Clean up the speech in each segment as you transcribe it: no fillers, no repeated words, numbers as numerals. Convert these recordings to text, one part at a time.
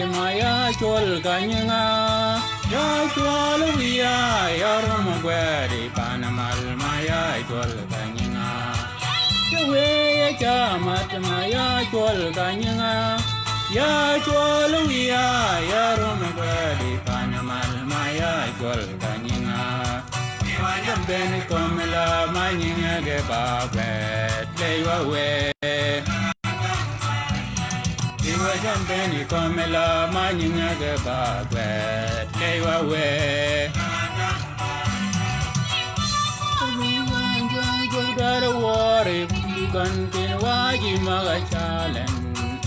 maya chol kanyanga ya chwal wiya yarum gwadi panamal maya chol kanyanga we chamat maya chol kanyanga ya chwal wiya yarum gwadi panamal maya chol kanyanga Iwajam ben komela manyinga ge babet lewa we Iwajam ben komela manyinga ge babet lewa we Jodara wari kantin waji maga chalen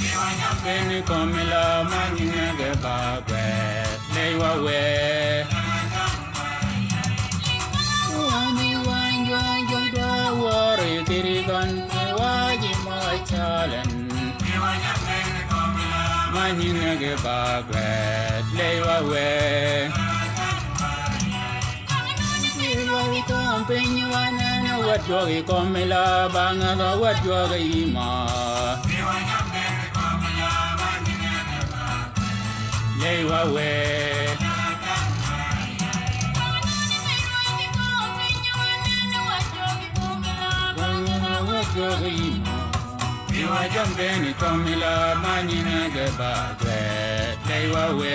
Iwajam ben komela manyinga ge babet lewa we Tirigan waji machalan Manina ge bagwet lewa we Iwai kompenya wana wat jogi komela banga ga wat jogi ima lewa we Iwajam ben komela manina ge bagwet lewa we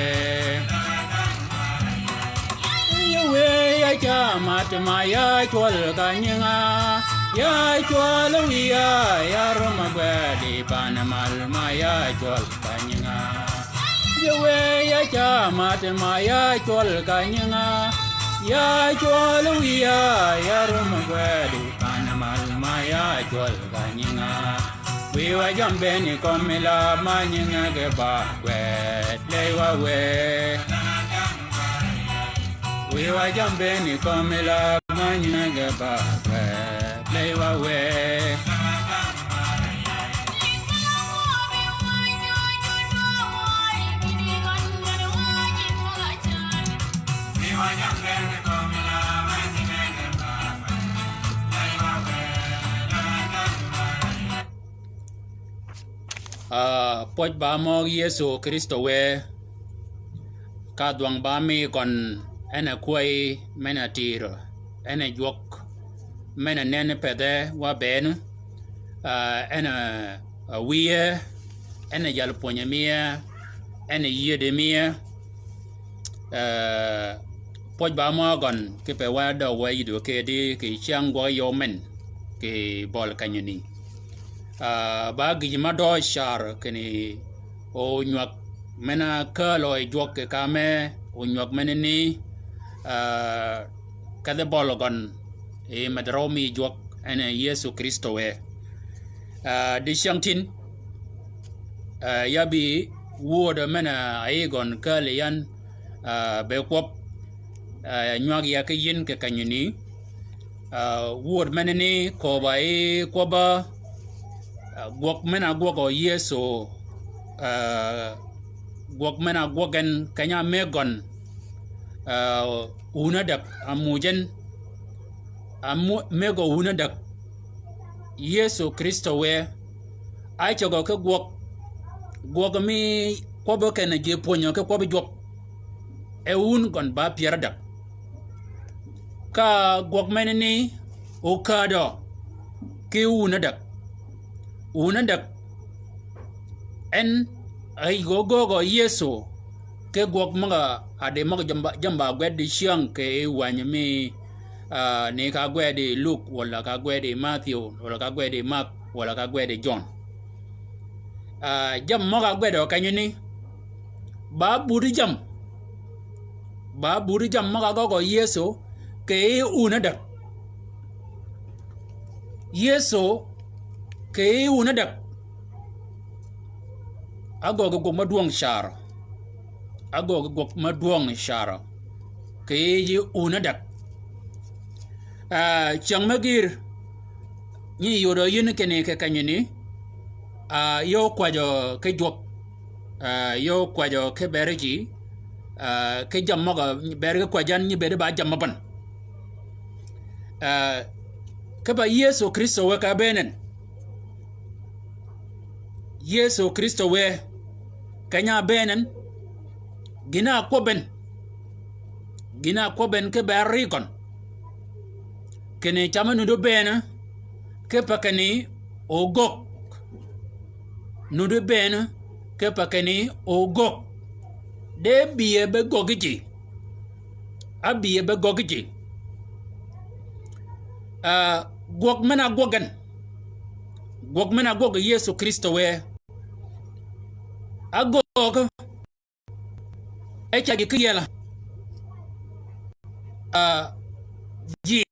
we ya chamat maya chwal kanyanga ya chwal wiya ya roma gwadi panamal maya chwal kanyanga we ya chamat maya chwal kanyanga ya chwal wiya ya roma gwadi panamal maya chwal kanyanga we wa jambeni komela manyinga ge bagwet lewa we We wa jambeni komela manyinga ge bagwet lewa we Poj ba mo Yesu Kristo we kadwang ba mi kon ene kwai mena tiro ene jwok mena nene pede wa benu ene wiye ene jal ponye mia ene yede mia poj ba mo gon ke pe wa do wa yido ke di ke chang go yo men ke bol kanyuni ba gi ma do shar kini o nyak mena ka loy jok ke kame o nyak meneni ka de bologon e madromi jok ene Yesu Kristo we di shangtin yabi woda mena aigon kalian be kwop nyak ya ke yin ke kanyuni wod meneni ko ba e ko ba gwok mena gwok o Yesu gwok mena gwogen kanya megon unadak amujen mego unadak Yesu Kristo we ai chogo ke gwok mi kwobo kena je ponyo ke kwobo jok e un gon ba pierdak ka gwok meneni o kado ke unadak en ai gogo Yesu ke gwok maga ade maga jamba gwedi shiang ke wanyami ne ka gwedi Luke wala ka gwedi Matthew wala ka gwedi Mark wala ka gwedi John jam maga gwedo kanyini ba buri jam maga gogo Yesu ke unadak Yesu ke unadak agogo go maduong shar ke yi unadak chang magir ni yodo yin kene ke kanyini yo kwajo ke jok yo kwajo ke berji ke jammaga berga kwajan ni bede ba jammaban ke ba Yesu Kristo we ka benen Yesu Kristo we kanya benen gina koben ke berrikon kene chamanu do bena ke pakani ogok nudo bena ke pakani ogok de biye be gogiji abiye be gogiji gog mena gog Yesu Kristo we agog echa gikiyela ji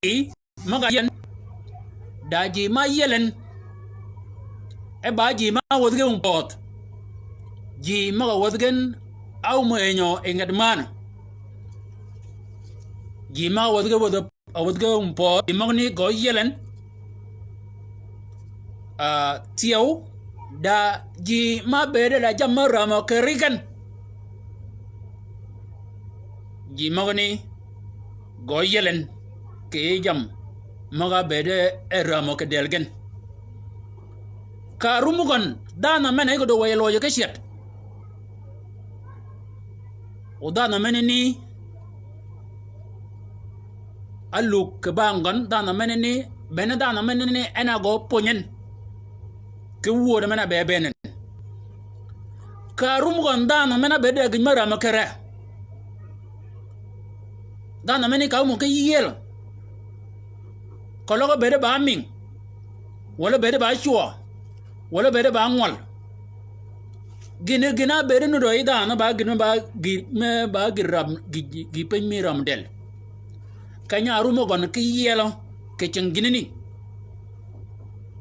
maga yen daji ma yelen e ba ji ma wodge pot ji maga wodgen aw mo enyo engedman ji ma wodge wodge pot ji magni go yelen tiyaw da ji ma bede da jamara mo kerigan ji magni go yelen ke jam maga bede eramo ke delgen ka rumugon dana mena go do waylo ke shet o dana mena ni aluk ke bangon dana mena ni bena dana mena ni ena go ponyen ke wuoda mena be benen ka rumugon dana mena bede gmara makara dana mena ka mo ke yel kologo bede ba ming wala bede ba chua wala bede ba ngwal gina bede no do ida na ba gina ba gi me ba giram gi pen mi ram del kanya rumo gon ki yelo ke chengini ni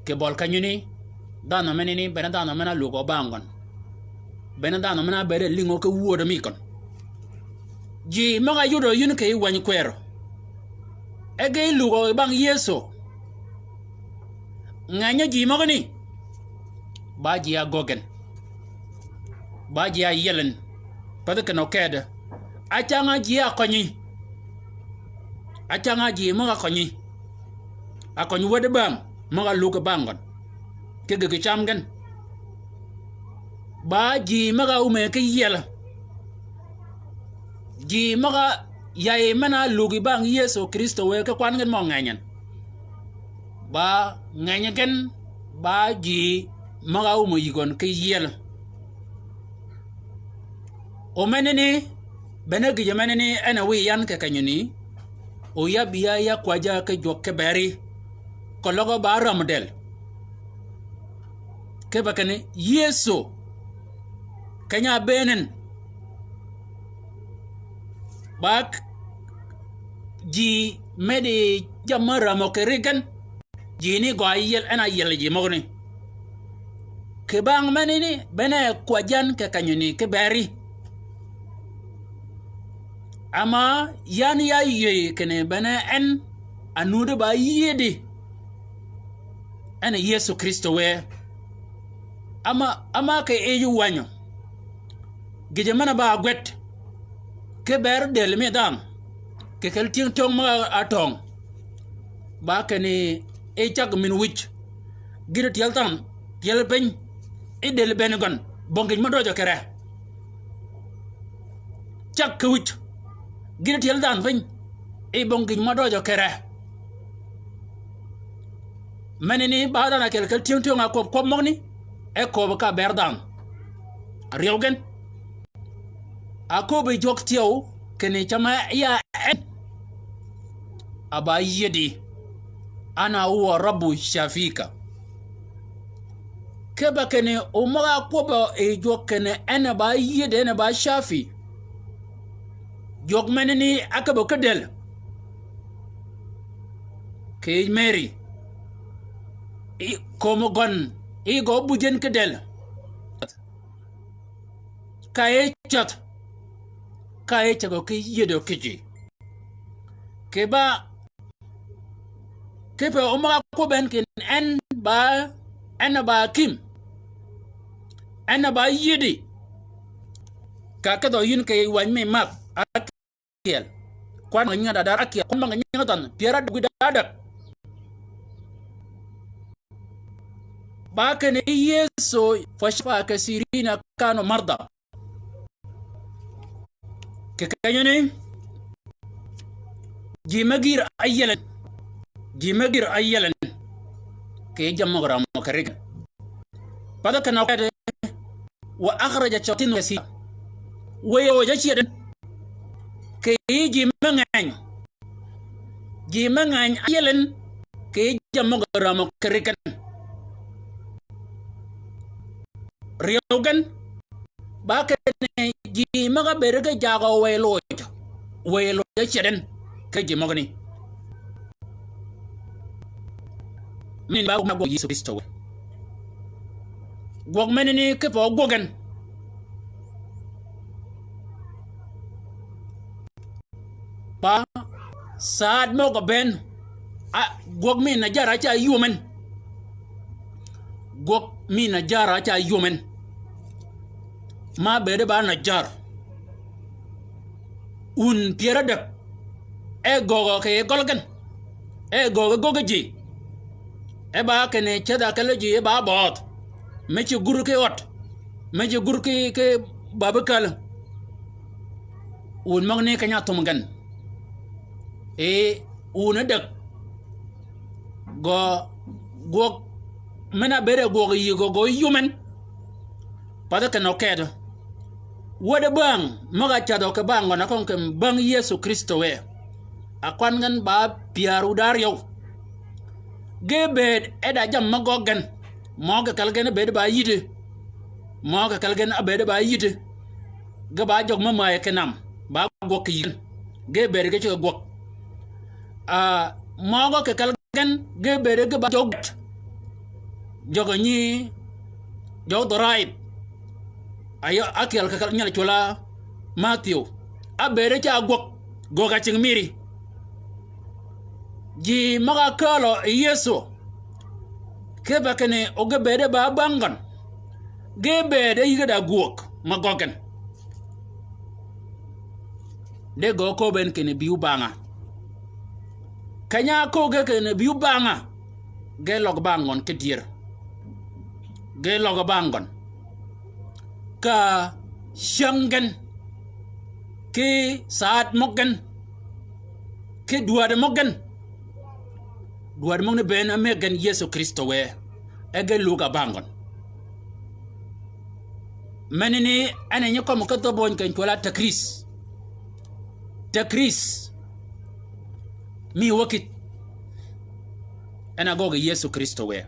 ke bol kanyuni dana menini bena dana mena lugo bangon bena dana mena bede lingo ke wuoda mi kon ji maga yudo yun ke wany kwero ege lugo bang Yesu nganya ji magani baji ya gogen baji ya yelen pada kano keda achanga ji akonyi achanga ji maga konyi akonyi wede bang maga lugo bangon kege chamgen baji maga ume ke yela ji maga yae mana lugi bang Yesu Kristo we ke kwan ngen mo nganyen ba nganyen ba ji maga umo yigon ke yel o menene benegi menene ana wi yan ke kanyuni o ya biya ya kwaja ke jokke beri ko logo ba ramdel ke bakane Yesu kanya benen bak ji medi jamara mo kerigan ji ni go ayel ana yel ji mogni ke bang manini bene kwajan ke kanyuni ke beri ama yan ya ye kene bene en anude ba yedi ana Yesu Kristo we ama ke eyu wanyo gije mana ba gwet ke ber del me dam ke kel ting tong ma atong ba kene e chak min wich gire tiel tam tiel pen e del benegon bongin ma dojo kere chak ke wich gire tiel dan pen e bongin ma dojo kere menini ba dana kel ting tong akop kop mogni e ko ka ber dam riogen akobe jok tiyo kene chama ya aba yedi ana huwa rabbu shafika keba kene umaga koba e jok kene ena ba yedi ena ba shafi jok meneni akabo kadel ke Mary i komogon i go bujen kadel kae chat kae chago ke yedo kiji keba kepe umaga koben ken en ba kim ena ba yedi kakado yun ke wan me mak akiel kwan ngada dar akiel kumba ngada tan piara gudada ba ken Yesu fashfa kasirina kanu marda ke kanyane jimagir ayyalan ke jamma mo karek pada kana kade wa akhraja chatin wasi wayo jachieden ke jimangan ayyalan ke jamma mo karek riogan ba ka ne jimaga berga jago waylo jachieden ke jimagani min ba go Yesu Kristo gog menini ke po gogan ba saad mo go ben gog min na jara cha yumen gog min na jara cha yumen ma bede ba na jar un piera de gogo ke golgan gogo ji ba kene chada kala ji ba bot mechi guru ke ot mechi guru ke babakal un magne kanya tumgan una dak go mena bere go yumen pada kana kedo wada bang maga chado ke bang na kon ke bang Yesu Kristo we akwan ngan ba piaru dar yow gebed eda jam magogan moga kalgen bed ba yide moga kalgen abed ba yide ga ba jog mama e kenam ba gok yin gebed ge ci gok moga ke kalgen gebed ge ba jog ni jog doraib ayo akel ka nyal chola Matthew abere ci gok goga ci miri ji maga kalo Yesu ke bakene oge bede ba bangan ge bede yiga da guok magogen de go ko ben kene biu banga kanya ko ge kene biu banga ge log bangon ke dir ge log bangon ka shangen ke saat mogen ke duade mogen duar mong ne ben amegan Yesu Kristo we ege luga bangon menini ane nyoko mo kato bon kan tola takris mi wakit ana goga Yesu Kristo we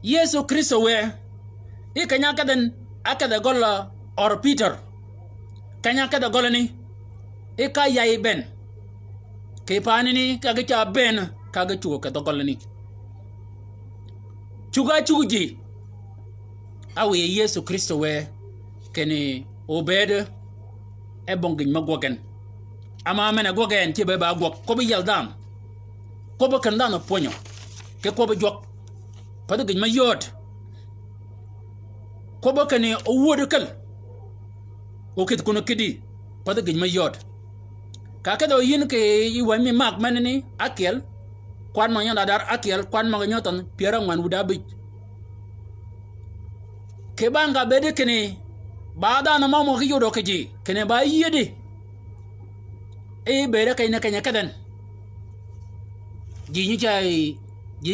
Yesu Kristo we kanya kadan akada golla or Peter kanya kada golani ka yayi ben ke panini kaga cha ben kaga chuo ka togolani chuji awe Yesu Kristo we kene obede e bongin magogen ama mena gogen ti be ba gok ko bi yaldam ko ba kan dano ponyo ke ko ba jok pada gin mayot ko ba kane o wodo kal o ket kuno kidi pada gin mayot kaka do yin ke wami mak manini akel kwan ma nyanda dar akel kwan ma nyoton piera ngwan wudabi ke banga bede kene bada na mamo ki yodo keji kene ba yede bede kayna kanya kadan jinyi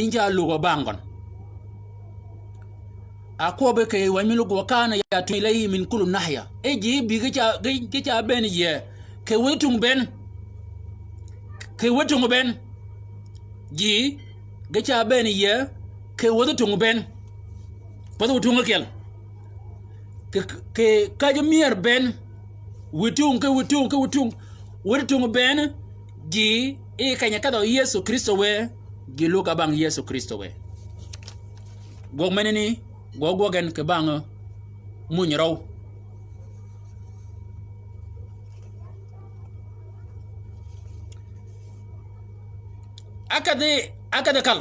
jay lugo bangon akobe ke wami lugo kana ya tuilai min kullu nahya ji bi ga ben ye ke wetung ben ji gacha ben ye ke wetung ben pada wetung kel ke kajmier ben wetung ben ji kanya kado Yesu Kristo we gi luka bang Yesu Kristo we gog meneni gogen ke bang munyraw akade kal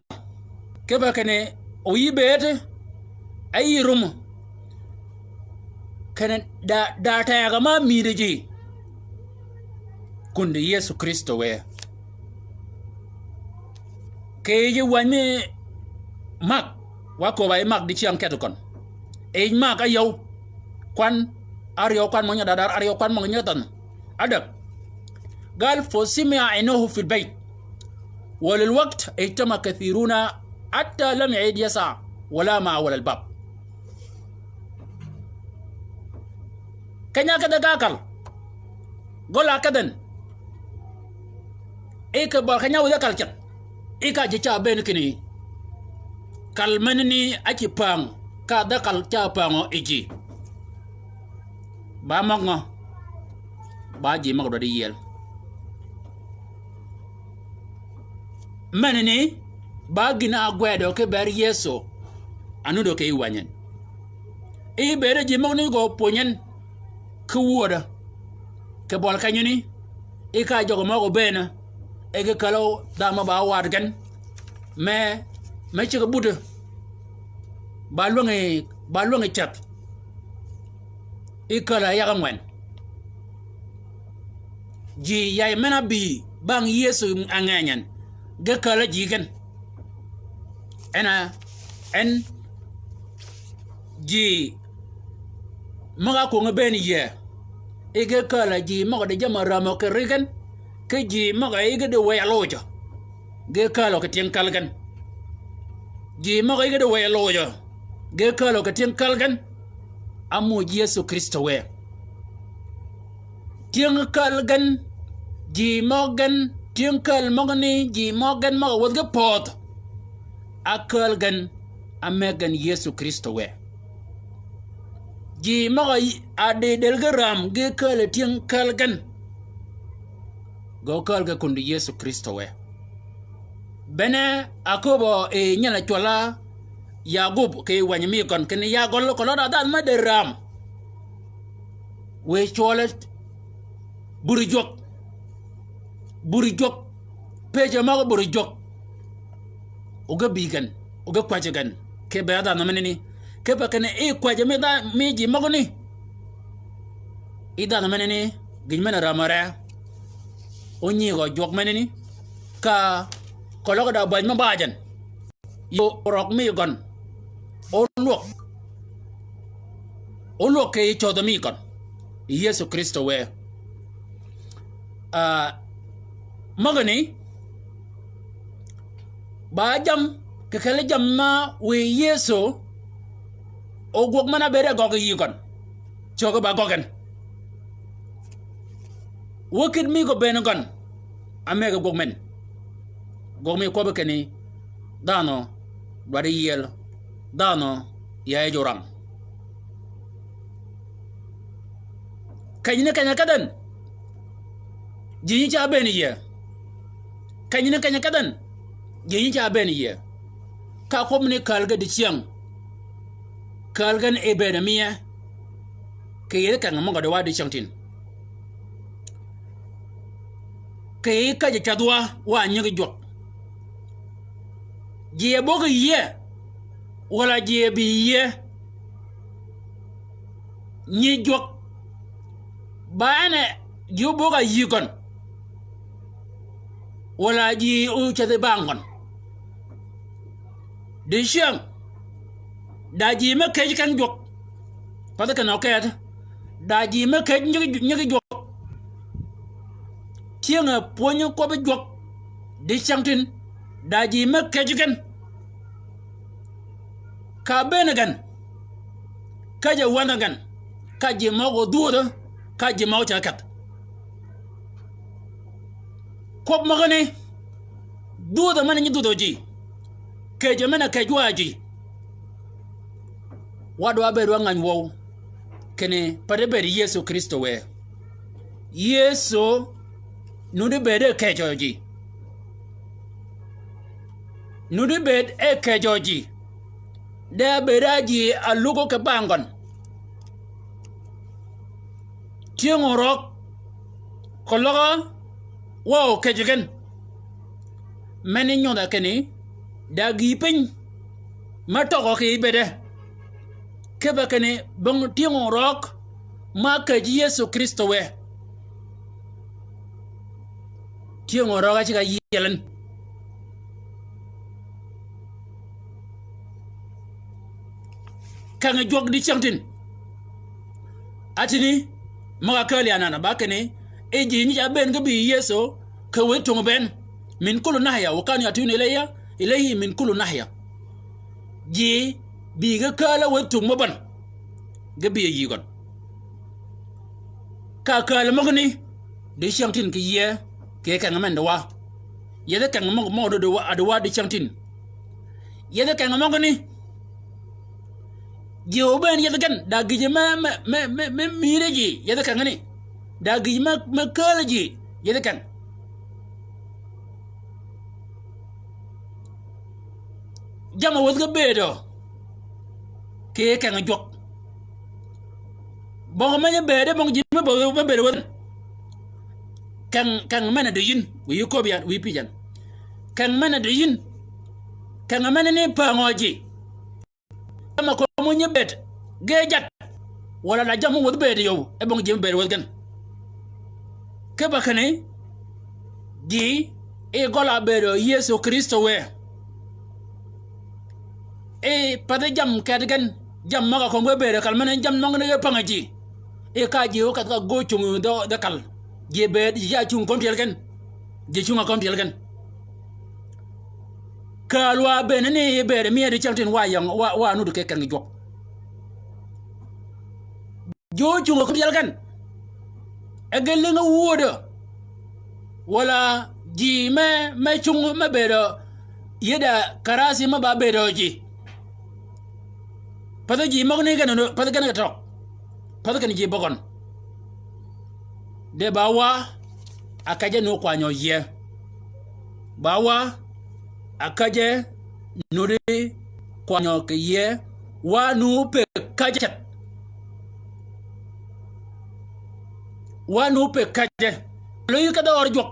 ke bakane o yibete ayirum kene da ta ga ma mireji kunde Yesu Kristo we ke ye wani mak wako bai mak di chiam keto kon mak ayo kwan aryo kwan mo nya dadar aryo kwan mo nya tan adak قال فسمع عينه في البيت وللوقت اجتمع كثيرون حتى لم يعد يسع ولا مع ولا الباب كنيا كده قاكل قول كدن إيك بالكنيا وذا كالكت إيكا جيتا بينكني كالمنني أكي بان كادا كالتا بانو إجي با مغنى با جي مغدو دي يل منني با جنا أغويدو كبير يسو أنو دو كي وانين إي بير جي مغني غو بونين كوودا كبول كانيوني إيكا جوغو مغو بينا إيكا كالو داما با وادغن ما تشيك بودا بالونغي تشات إيكالا يغنوان جي ياي منا بي بان يسو أنغانيان جكالا جيغن أن جي maga ko ngben ye ege kala ji maga de jama ramo ke rigan ke ji maga ege de wayalojo ge kala ke tien kalgan ji maga ege de wayalojo ge kala ke tien kalgan amu Yesu Kristo we tien kalgan ji mogan tien kal mogni ji mogan maga wodge pot akalgan amegan Yesu Kristo we ji maga ade delgaram ge kala tien kalgan go kalga kundu Yesu Kristo we bene akobo e nyala chola Yagub ke wanyami kon ken yagol ko da dal ma de ram we cholet buri jok peje maga buri jok oga bigan oga kwajegan ke bada na meneni ke ba kene e kwaje me da meji magoni ida na meneni gijmena ramara onyi go jok meneni ka kologo da baj ma bajan yo rok mi gon onlok ke chodo mi gon Yesu Kristo we magani bajam ke kale jamma we Yesu ogwok mana bere gogo yigon chogo ba gogen wokid mi go benagon amega gogmen gogmi ko bekeni dano bari yel dano ya joram kanyina kanya kadan jinyi cha beni ye kanyina kanya kadan jinyi cha beni ye ka komne kalga di chiang kalgan ebenamia ke yele kan mo gado wadi chantin ke ka je chadwa wa nyigi jok je boga ye wala je bi ye ni jok bana ju boga yigon wala ji u chade bangon de shang daji me kej kan jok pada kan oket daji me kej nyigi jok tienga ponyo ko be jok de changtin daji me kej kan ka benagan kaja wanagan kaji mago duodo kaji mago chakat ko magane duodo man nyi duodo ji keje mena kejwaji wadwa beru ngany wo kene pade beri Yesu Kristo we Yesu nude bede kejoji nude bed e kejoji de beraji alugo ke bangon tiengorok kologa wo kejigen meni nyoda kene dagi pin matoko ke bede keba kene bang tiengorok ma keji Yesu Kristo we tiengorok achiga yelen kanga jog di changtin atini maga kali anana bakene eji ni ben gabi yeso ka wetu ben min kullu nahya wa kan yatun ilayhi min kullu nahya ji bi ga kala wetu maban gabi yi gon ka kala magni de shantin ki ye ke kan man da wa yede kan mo do wa de shantin yede kan magni jiw ben yede kan da gije me mire ji yede kan ni da gije me kala ji yede kan jama wazga bedo ke kan jok bon ma bede bon jima bo bede won kan mana de yin wi ko biya wi pijan kan mana de yin kan mana ne pa ngoji ama ko mo nyebet gejat wala la jamu wad bede yow e bon jima bede wazgan ke bakane di e gola bedo Yesu Kristo we e pada jam kadgan jam maga ko bebe kal manen jam nong ne pangaji e ka ji o ka go chung do da kal je be ya chung kon tel gen je chung kon tel gen kalwa be ne be mi de chantin wa yang wa nu de ke kan jok jo chung kon tel gen e gel nga wodo wala ji me chung me be do yeda karasi ma ba be do ji pada ji magni gan no pada gan tok pada kan ji bogon de bawa akaje no kwanyo ye bawa akaje no de kwanyo ke ye wa nu pe kaje wa nu pe kaje lo yi ka da war jok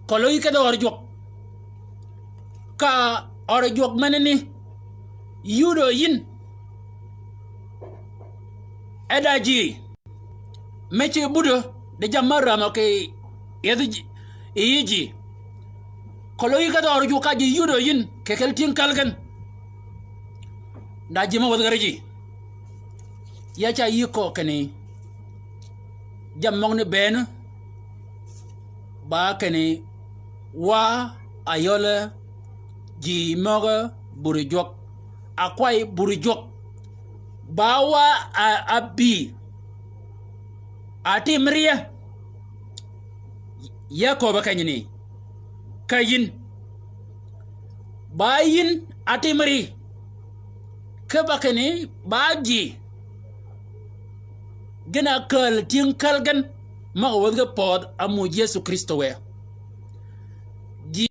ko lo yi ka da war jok ka or jok manani yudo yin edaji meche budo de jamara ma ke yedi yiji koloyi ka do ju ka ji yudo yin ke kel tin kalgan da jima wad garaji ya cha yi ko kene jamong ne ben ba kene wa ayola ji moga burujok akwai burujok bawa abi ati mriya yakob kanyini kayin bayin ati mri kabakani baji gina kal tin kalgan ma wadga pod amu Yesu Kristo we ji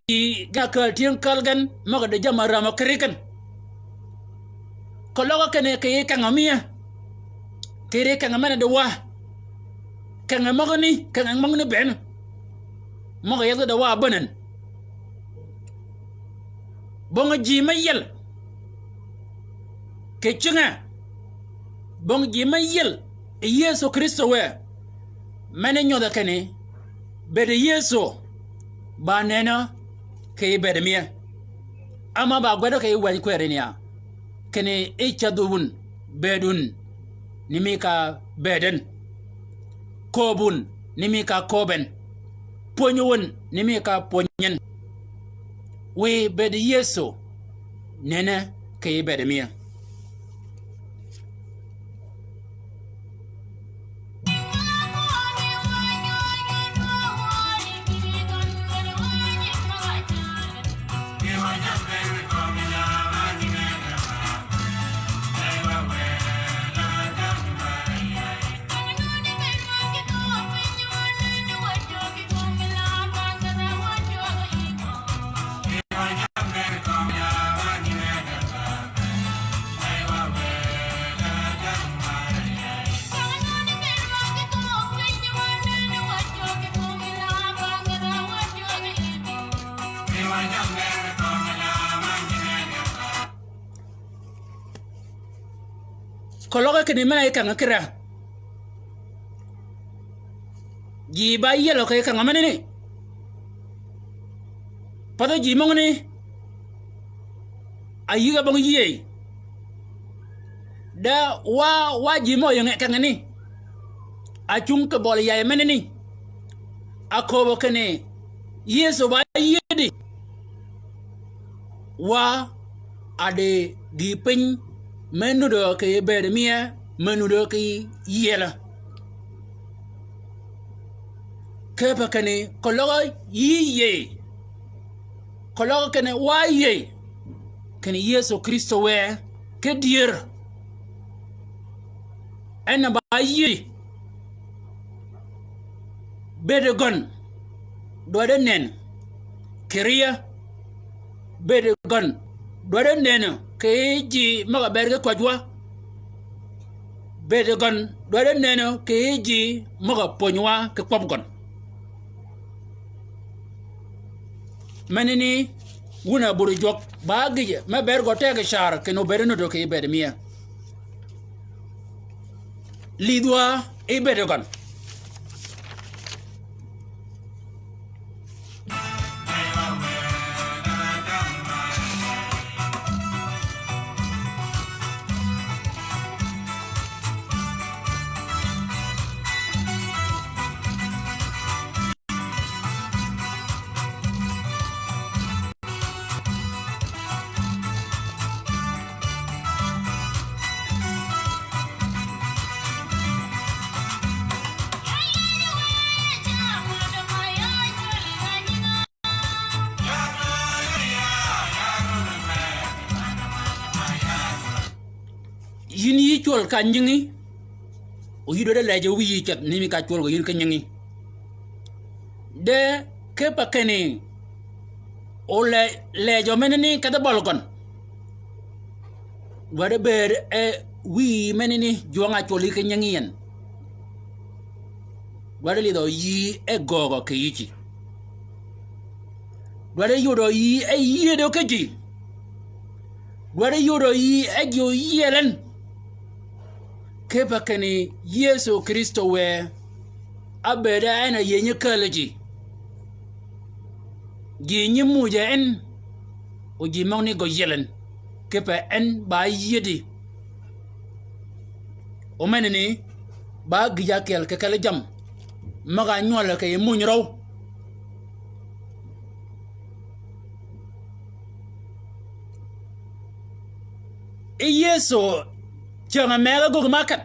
ga kal tin kalgan ma da jamara ma krikan kologa kene ke kangamia kere kangamana de wa kangamagni ben maga yada da wa banan bonga ji mayel ke chunga bonga ji mayel Yesu Kristo we mane nyoda kene bede Yesu ba nena ke bede mia ama ba gwada ke wani kwerenia kene echadun bedun nimika beden kobun nimika koben ponyun nimika ponyen we bed Yesu nene ke bedemia kologa kene mana ka ngakira ji ba yelo ka ka ngamane ni pada ji mongni ayiga bang yiye da wa ji mo yang ka ngani achung ke bol ya menini akobo kene yeso ba yedi wa ade di pin menu do ke ber mia menu do ke yela ke ba kene kologo yiye kologo kene wa ye kene yeso kristo we ke dier en ba yi bede gon do de nen kriya bede gon do de nen ke ji maga berge kwajwa bede gon do de nen ke ji maga ponywa ke kwam gon manini wuna buru jok ba gije ma bergo tege shar ke no bere no do ke bede mia lidwa e bede gon yin yi chol ka nyingi o yido de leje wi chat ni mi ka chol go yin ka nyingi de ke pa kene o lejo menini ka da bolgon wade ber e wi menini jonga choli ka nyingi yen wade lido yi e gogo ke yichi wade yodo yi e yedo ke ji wade yodo yi e jo yelen kepa kene yeso kristo we abeda ana yenye kalaji ginyi muje en o ji mawni go yelen kepa en ba yedi o menene ba gija kel ke kala jam maga nyola ke muñ raw yeso جاء ماذا قوق ما كان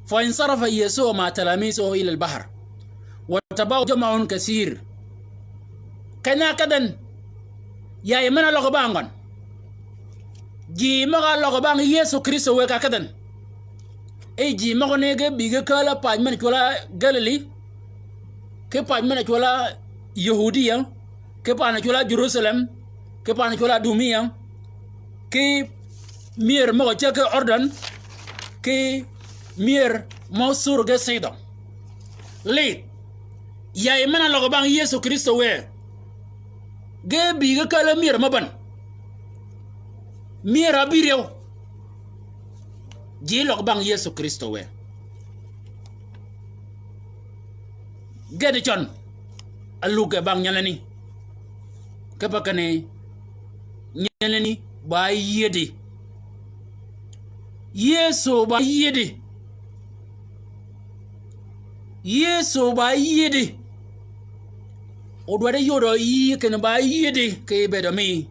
فانصرف يسوع مع تلاميذه إلى البحر وتبعه جمع كثير كنا كدن يا يمنا لغبانغن جي مغا لغبانغ يسوع كريستو وكا كدن اي جي مغا نيجي بيجي كالا باج من كولا غاليلي كي باج من كولا يهودية كي باج كولا جيروسلم كي باج كولا دومية كي مير مو جاك أردن كي مير مو سور جسيدا ليه يا إمنا لغبان يسوع كريستو وين جي بيجا كلا مير مبان مير أبيريو جي لغبان يسوع كريستو وين جدي جون اللوك بان يلني كبكني يلني باي يدي yeso ba yede o do de yodo yi ken ba yede ke be do mi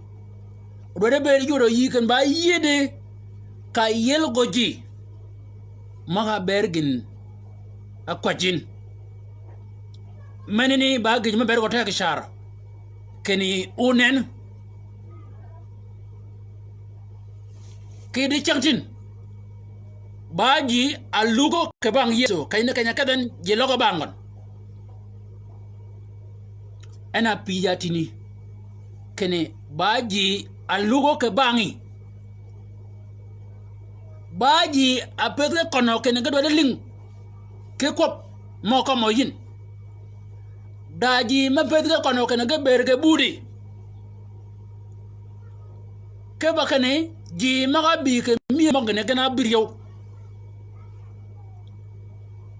o do de be yodo yi ken ba yede ka yel goji maga bergin akwajin menini ba gij ma bergo ta ke shar keni unen ke de chantin baji alugo ke bang yeso kayna kanya kadan je logo bangon ana piyatini kene baji alugo ke bangi baji apedre kono kene gado de ling ke kop moko moyin daji ma pedre kono kene ge berge budi ke bakane ji maga bi ke mi mo gene gana biryo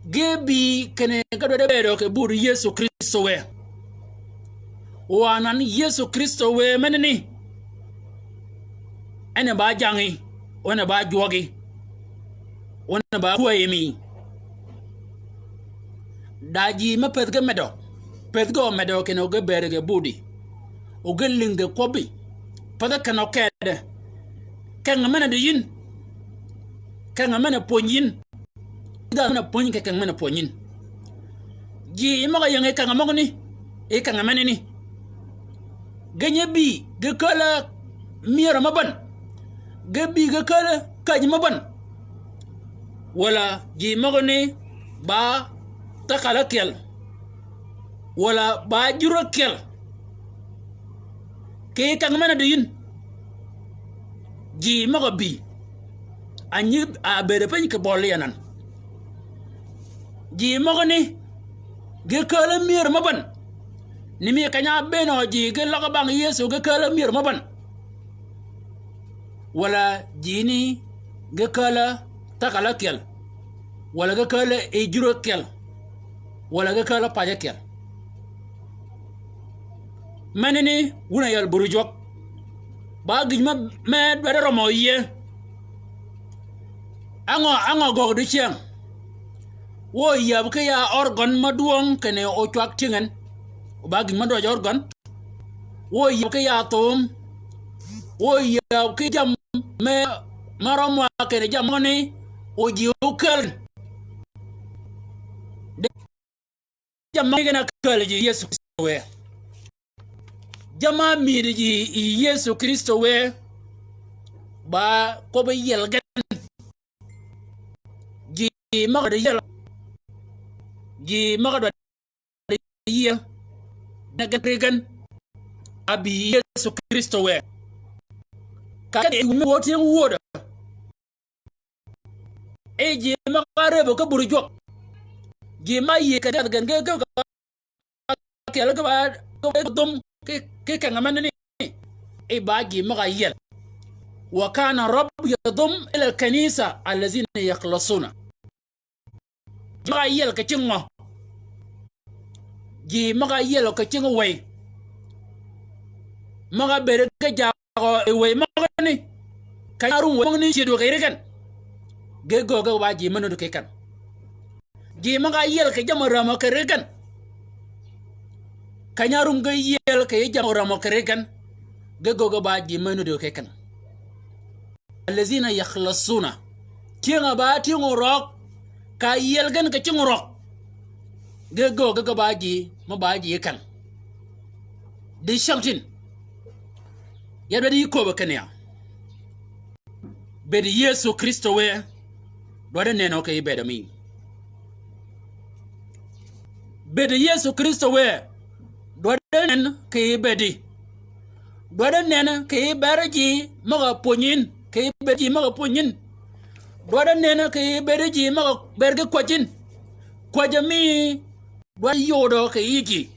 gebi kene gado de bedo ke buru yesu kristo we wanan yesu kristo we menini ene ba jangi ona ba jogi ona ba kuayemi da ji ma pet ga medo pet go medo ke no ga bere ga budi o ga linga kobi pada kano kede kan mana de yin kan mana ponyin da mana ponyin ke kan mana ponyin ji ma ga yang kan ma ni e kan mana ni ganye bi ga kala mira maban ga bi ga kala kaji maban wala ji ma ni ba takala kel wala ba juro kel ke kan mana de yin ji maga bi anyi a bere pen ke bol yanan ji maga ni ge kala mir maban ni mi kanya beno ji ge laga bang yesu ge kala mir maban wala ji ni ge kala takala kel wala ge kala ejuro kel wala ge kala paja kel manini wuna yal burujok ba gijma me bere romo ye ango go de chen wo yab ke ya organ maduong kene o chwak tingen ba gijma do organ wo yab ke ya tom wo yab ke jam me maromo kene jam ni o ji ukal jam me gena kal ji yesu we jama miriji yesu kristo we ba ko be yelgan ji maga de yel ji maga de ye nagaregan abi yesu kristo we ka de woti woda e ji maga rebo ka burjo ji ma ye ka gan ga ke la ba ko dum ke kan amana ni e baagi maga yel wa kana rabb yadum ila al-kanisa allazina yakhlasuna maga yel ka cingo ji maga yel ka cingo way maga bere ga jago e way maga ni kayarum way ni ci do kayregan ge goga waji manu do kan ji maga yel ka jamara ma kayregan kanyarum ga yel ke jamora mo keregan ga gogo ba ji menu do ke kan allazina yakhlasuna tinga ba tingo rok ka yel gan ka tingo rok ga gogo ga ba ji mo ba ji kan di shamtin ya do di ko ba kan ya be di yesu kristo we do da neno ke be da mi be di yesu kristo we doden ke bedi doden nena ke berji maga ponyin ke berji maga ponyin doden nena ke berji maga berge kwajin kwajami do yodo ke yiki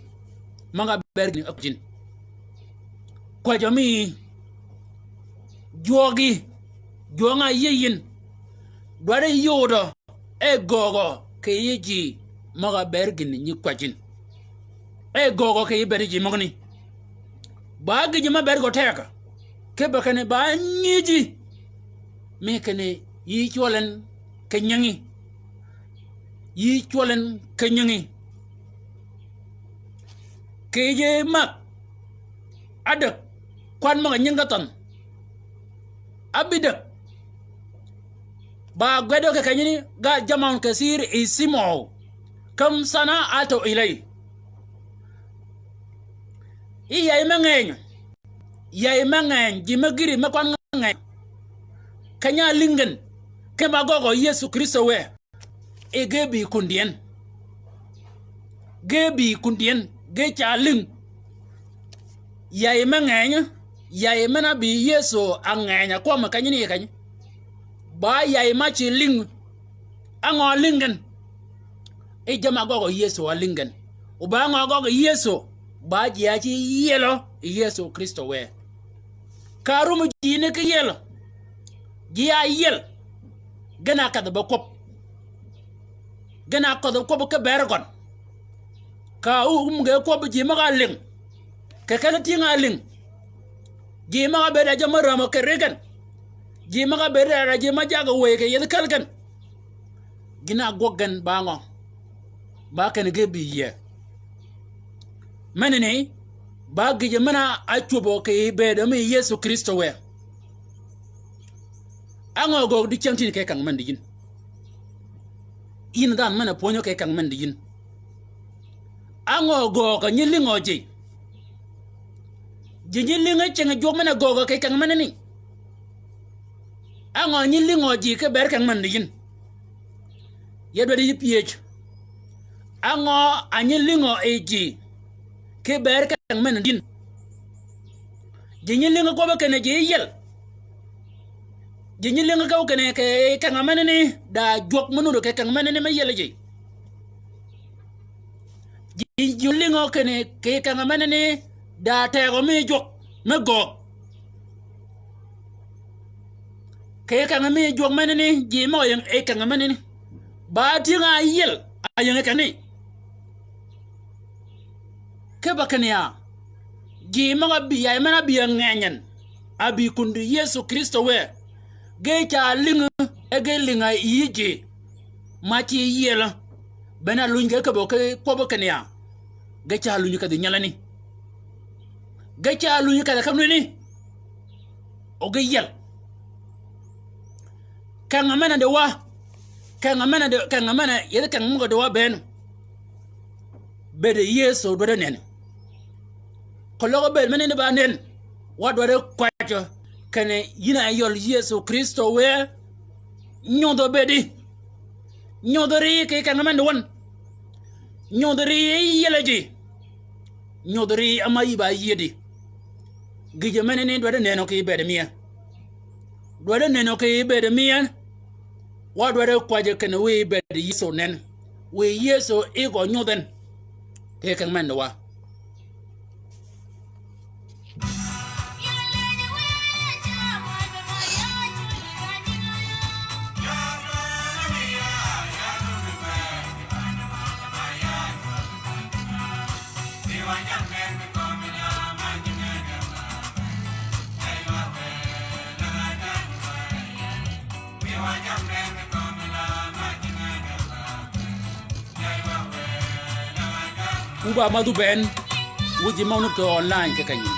maga bergi akwajin kwajami jogi jonga yeyin doden yodo e gogo ke yiki maga bergi ni kwajin e gogo ke iberi ji mogni ba gi ma bergo teka ke bakane ba nyiji me kane yi cholen kenyangi yi cholen kenyangi ke je mak adak kwan ma nyingatan abidak ba gwedo ke kanyini ga jama'un kasir isimo kam sana ato ilay iya imangeny ya imangeny jimagiri makwan ngany kanya lingen ke magogo yesu kristo we e gebi kundien ge chaling ya imangeny ya imana bi yesu anganya kwa makanyini kany ba ya imachi ling ango lingen e jamagogo yesu alingen uba ngogo yesu ba ji ya ci yelo yesu kristo we karum ji ne ke yelo ji ya yel gana ka da bakop gana ka da ko ka bergon ka ge ko ji ma galing ke kala ti ngaling ji ma be da jamara ma ke regan ji ma be da ji ma jaga we ke yel kalgan gina gogan bango ba ken ge bi ye menene ba gije mana achubo ke be de mi Yesu Kristo we ango go di chantin ke kang man digin in dan mana ponyo ke kang man digin ango go ka nyilingo ji nyilinga chenga jog mana go ke kang man ni ango nyilingo ji ke ber kang man digin yedo di ph ango anyilingo eji ke ber kang man din nyilinga ko ba kana je yel nyilinga ka kana ke kang man ni da jog manu ke kang man ni ma yel ji nyilinga kana ke kang man ni da te go mi jog me go ke kang mi jog man ni ji mo yang e kang man ni ba ti nga yel ayang ka ni ke ba kana ya ji ma bi ay mana bi nganyan abi kundu Yesu Kristo we ge cha ling e ge linga yiji ma ti yela bana lunge ka bo ke ko ba kana ya ge cha lunge ka di nyalani ge cha lunge ka kam ni o ge yel kan amana de wa kan amana yele kan mu de wa ben be de Yesu do de nen ko logo be menen ba nen wa do de kwacho kane yina yol Yesu Kristo we nyodo bedi nyodo ri ke kan amana won nyodo ri yeleji nyodo ri amayi ba yedi gije menen do de nen ko be de miya do de nen ko be de miya wa do de kwaje kane we be de Yesu nen we Yesu e go nyoden ke kan man wa uba madu ben wuji mawnu ko online ke kanyi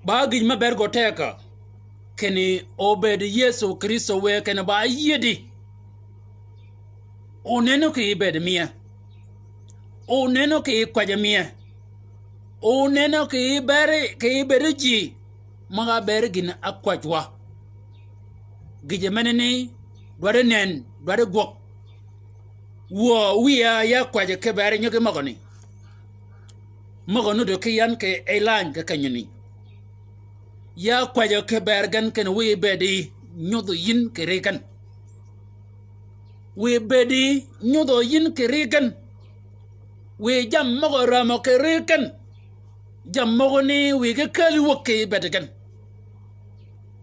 ba gij ma bergo teka keni obed Yesu Kristo we ken ba yedi oneno ke ibed mia oneno ke kwaje mia oneno ke ibere ji maga bergin akwajwa gije menene dware nen dware gok wo wiya ya kwaje ke bare nyoke magoni do ke yan ke elan ke kanyini ya kwaje ke bergan ken wi bedi nyodo yin ke regan wi bedi nyodo yin ke regan wi jam mago ramo ke regan jam magoni wi ke kali wokke bedgan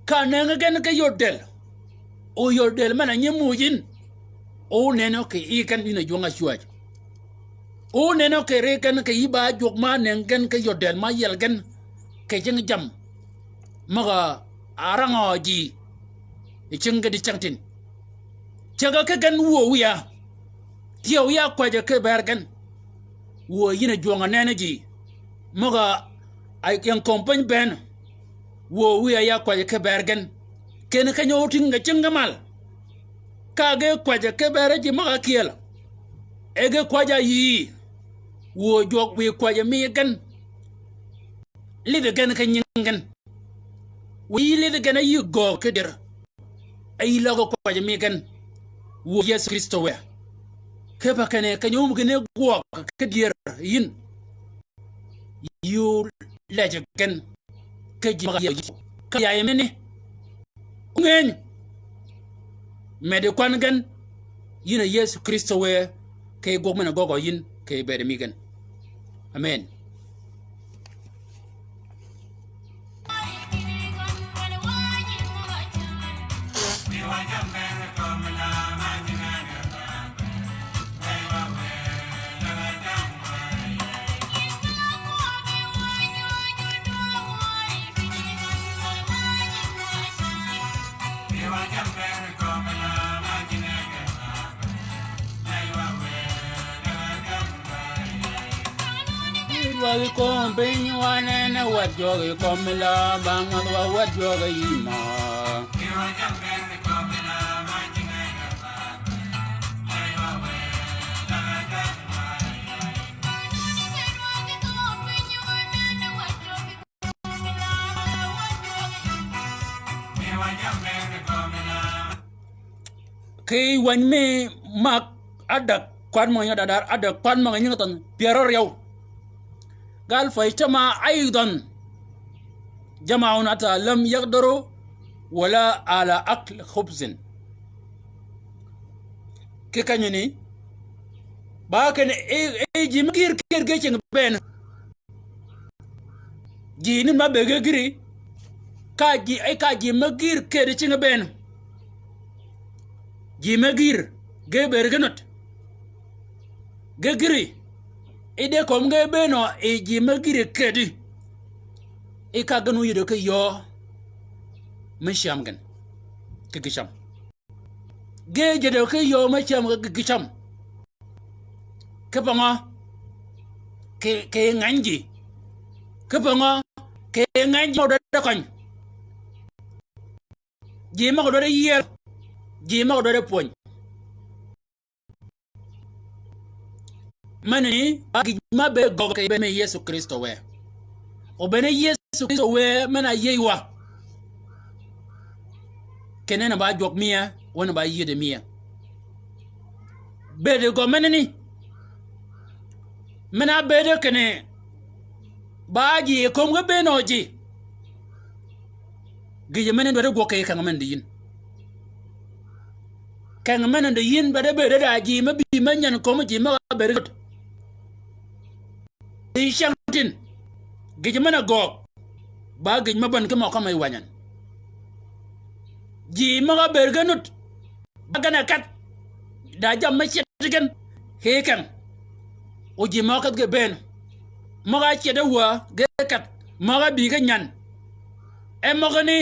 kananga gen ke yodel o yodel mana nyemujin o neno ke ikan ina jonga shuaj o neno ke rekan ke iba jogma nengen ke yodel ma yelgen ke jeng jam maga arango ji ichenga di changtin chaga ke gan wo wiya tiyo ya kwaje ke bergen wo yina jonga nene ji maga ay yang kompany ben wo wiya ya kwaje ke bergen ken ka nyotin nga chenga mal kage kwaje ke bere ji maga kiela ege kwaja yi wo jog wi kwaje mi gan lide gan ka nyingen wi lide gan yi go keder ay logo kwaje mi gan wo Yesu Kristo we ke ba kane ka nyum gene go ka dir yin yu leje gan ke ji maga yi ka ya yemene ngen mede kwan gan yina Yesu Kristo we ke gogmana gogo yin ke bede migan amen wagi kom piny wanene wat jogi komila bang'a dwa wat jogi yima khi wany me mak adak kwan mo nya dadar adak kwan mo nya ton piero rew gal faytama aidan jama'un ata lam yaqdaru wala ala akl khubzin ke kanyini ba kan e jimgir kerge ceng ben jinin ma bege giri kaji magir kede ceng ben Jimagir ge bergenot gegiri ide kom ge beno e jimagir kedi e ka ganu yido ke yo masham gan ke gisham ge jedo ke yo masham ke gisham ke pango ke nganji ke pango ke nganji do kon jima do yel jima do poñ manani agi ma be gogo ke be me Yesu Kristo we o bene Yesu Kristo we mana yewa kenena ba jok miya wona ba yide miya bede go manani mana bede kene ba ji kom go be no ji gije menen do go ke kan man din kan menen de yin bede bede da ji ma bi manyan kom ji ma bere Shantin gijimana gog ba gijma ban ke mo kamay wanyan ji maga berganut bagana kat da jam ma chetgen hekan o ji ma kat ge ben maga cheda wa ge kat maga bi ga nyan e maga ni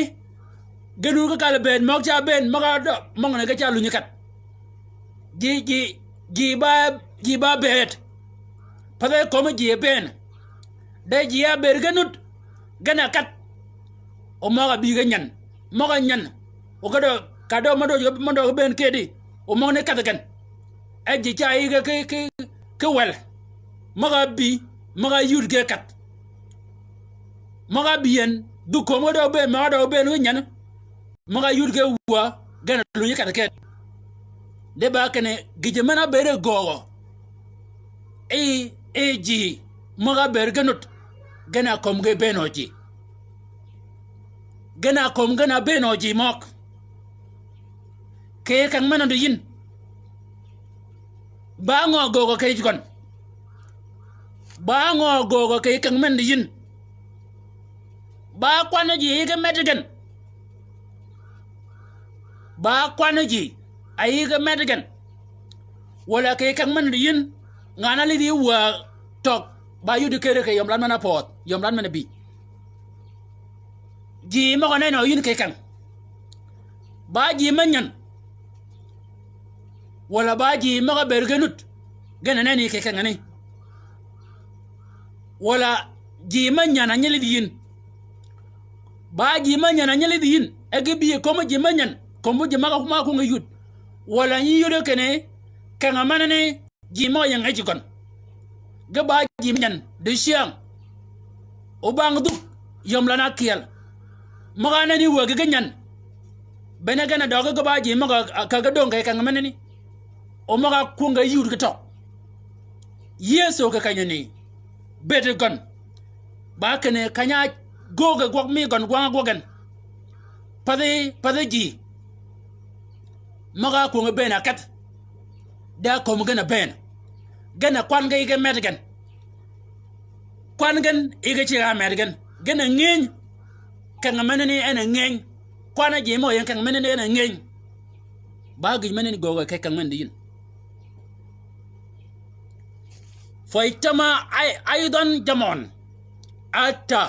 genu ga kala ben maga cha ben maga do maga ga cha lu ni kat ji ba bet pada komo ji ben da ji ya berganut gana kat o maga bi ga nyan maga nyan o gado kado mado ben kedi o mo ne kat gan e ji cha yi ga ke wel maga bi maga yur ge kat maga bien du komo do ben maga do ben nyan maga yur ge wa gana lu ni kat ke de ba kene gije mana bere gogo ji maga berganut gana kom ge benoji gana kom gana benoji mok ke kan mana do yin ba ngo gogo ke gon ba ngo gogo ke kan man do yin ba kwana ji ge medgen ba kwana ji ayi ge medgen wala ke kan man do yin ngana li di wa tok ba yu de kere ke yom lan mana pot yom lan mana bi ji ma ko no yin ke kan ba ji manyan wala ba ji ma ga bergenut gana nani ke kan ne wala ji manyan anyeli di yin ba ji manyan anyeli di yin e ge bi ko ma ji manyan ko mo ji ma ko ngayut wala yi yu de kene kan amana ne ji mo yang aji kon gaba ji manyan de siang o bang du yom lana kiel magana ni wa ga nyan bene gana do gaba ji maga ka ga don kai kan amana ni o maga ku nga yur ga to yeso ka kanyani bete gon ba kane kanya goga gok mi gon gwa gogan pade ji maga ku nga bena kat da ko mu gana ben gana kwan ga iga medgan kwan gan iga ci ga medgan gana ngeng kan manani ana ngeng kwana je mo yan kan manani ana ngeng ba gi manani gogo kai kan man din faitama aidan jamon atta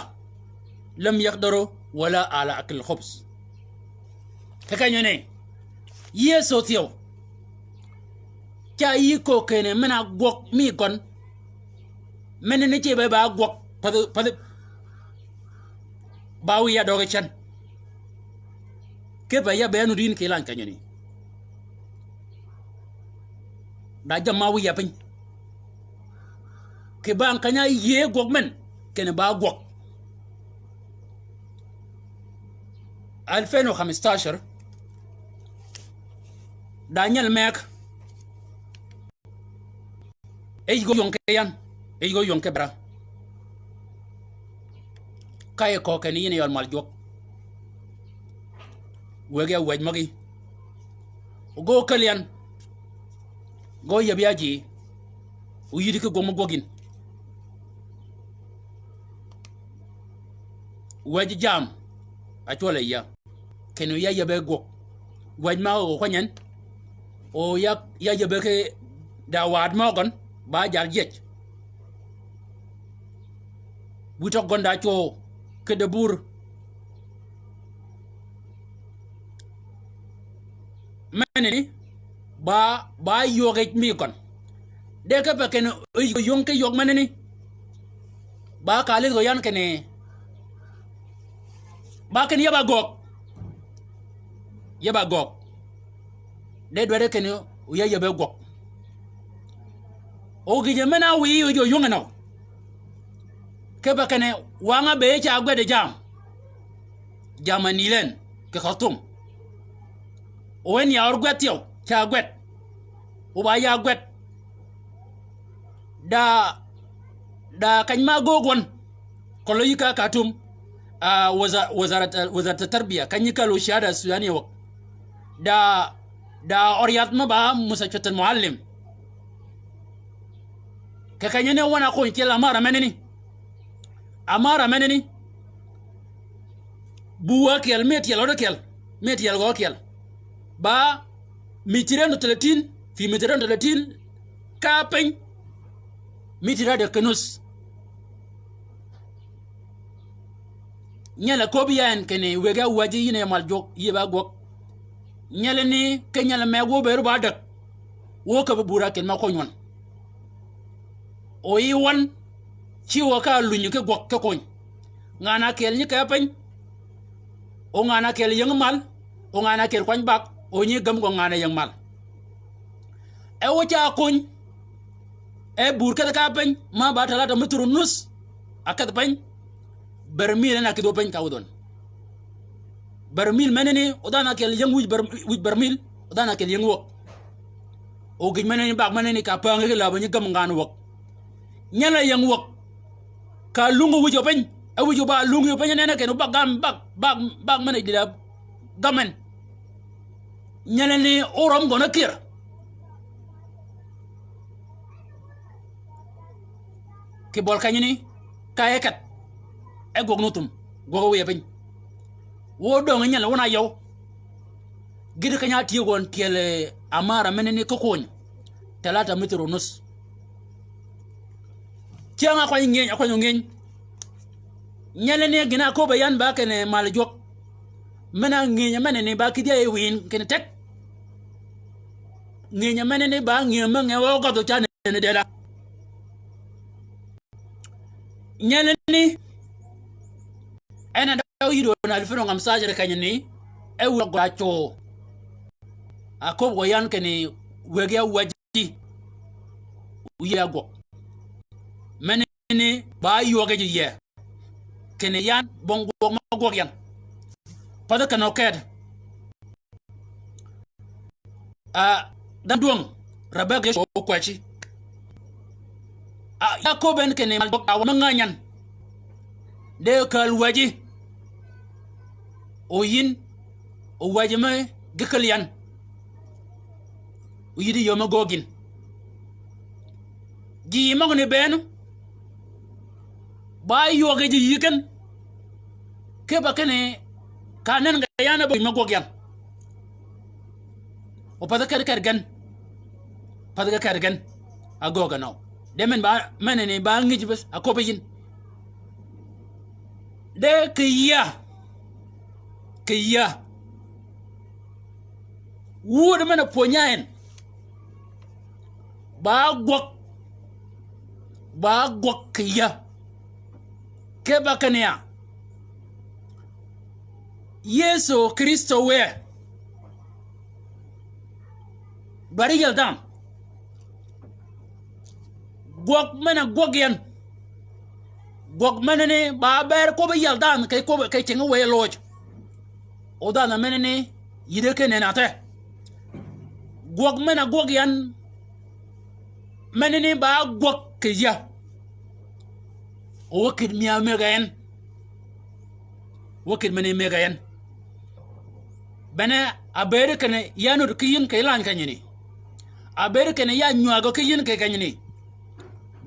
lam yaqdaru wala ala akl khubz kakanyone yeso tiyo cha yi ko kene mana gok mi gon men ne che ba gwok pa ba wi ya doge chan ke ba ya be nu din ke lan kanyani da jama wi ya pin ke ba kanya ye gwok men ke ne ba gwok 2015 Daniel Mek go yonke yan go yonke bra kay ko ken yini yol mal jok wege wej magi go kalyan go yabiaji u yidi ko gomo gogin wej jam a tole ya kenu ya yabe go wej ma o kwanyen o ya yabe ke da wad mogon ba jar jech buto gonda cho ke de bur meneni ba yoge mi kon de ka pe ken yonke yog meneni ba kale go yan kene ba ken yaba gok de dwere ken ya yabe gok o gije mena wi yo yonga no ke ba ken wanga be cha gwede jamanilen ke khartoum wen ya orgwet yo cha gwet o ba ya gwet da kanyma gogon kolo yika katum wazarat tarbiya kanyika lo shahada sudani wa da oriyat ma ba musachat al muallim ka kanyene wana ko kila amara meneni buwa kel metiel go kel ba mitirando 30 fi mitirando 30 kapen mitirade kenus nyala kobiyan kene wega waji yine mal jok yiba gok nyala ni kenyala mego beru badak wo ka bura ken ma ko nyon o yiwan ciwo ka lunyu ke gok ke kon ngana kel ni kapen o ngana kel yang mal o ngana kel kwan bak o nyi gam go ngana yang mal e wo cha kun e bur ka pen ma ba talata mutru nus akat pen bermil na kido pen kawdon bermil menene odana kel yang wuj bermil odana kel yang wo o gi menene bak menene ka pa ngi la ba nyi gam ngana wo nyala yang wo ka lungu wuj pen e wuj ba lungu pen ne na ken bak mene dida gamen nyala ni orom gona kir ki bol kanyini kayekat e gognutum gogo webin wo do nganya wona yow gidi kanya tigon tele amara menene ko koñ talata metro nus tianga ko ngeng nyale ne gina ko bayan ba kene mal jok mena ngenya menene ba kidia e win kene tek ngenya menene ba ngema ngewo ko to chane ne dela nyale ni ena daw yido na alfino ngam sajere kanyini e wo gacho akob goyan kene wege waji uyago menene ba yoge ye kene yan bongo mago yan pada kano ked danduang rabage o kwachi yakoben kene malbok awanganyan de kal waji oyin o waji me gekalian uyidi yoma gogin ji magne ben ba yoge ji yiken ke ba kene kanen ga yana ba magogyan o pada kargan agoga no demen ba menene ba ngiji bes akobeyin de kiya wude mena ponyaen ba gok ba gwak ya ke bakania Yesu Kristo we bari yaldam gwak mana gwagyan gwak mana ne ba ber ko ba yaldam kai ko kai tinga we loj oda na mana ne yide ke ne nate gwak mana gwagyan mana ne ba gwak ke ya wakid miya megayen wakid mane megayen bana abere kane yanu kiyin kay lan kanyini abere kane ya nyuago kiyin kay kanyini